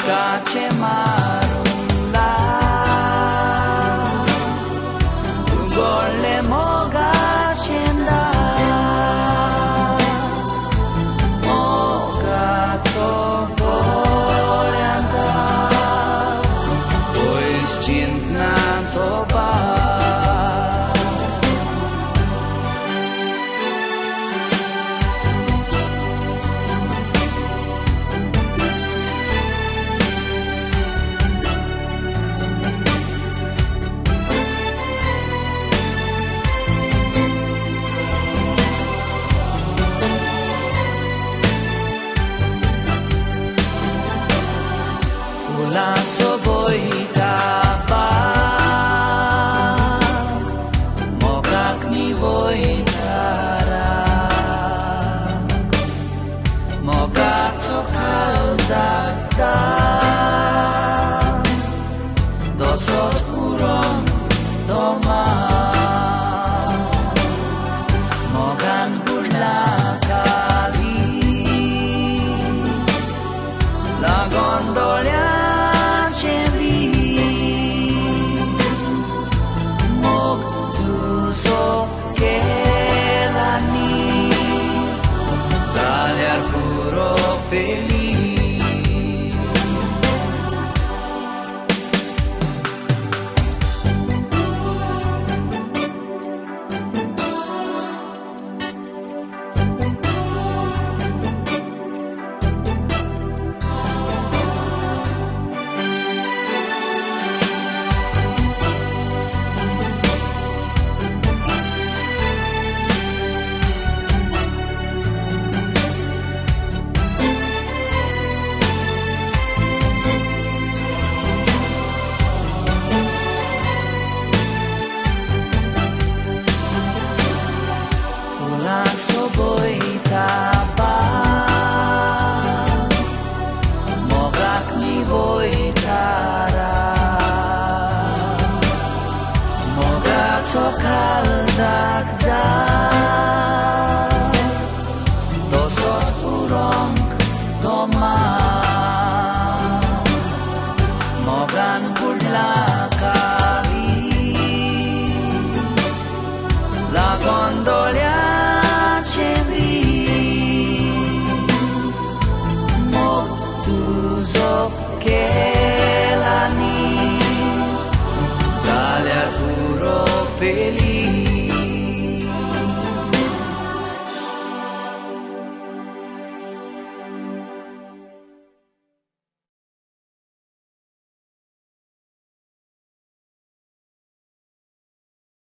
Mogace marula Ugole mogace nda Mogaco goleanda Pois cintan soba La soboita ba Mogak ni voitara Mogak sokal zakda Dosot kurong doma Mogan burla kali La gondola feliz. Soboita ba Mogak ni voitara Mogak sokal zakda Dosot kurong doma Mogan burla kali La gondola che la nit sale al puro felice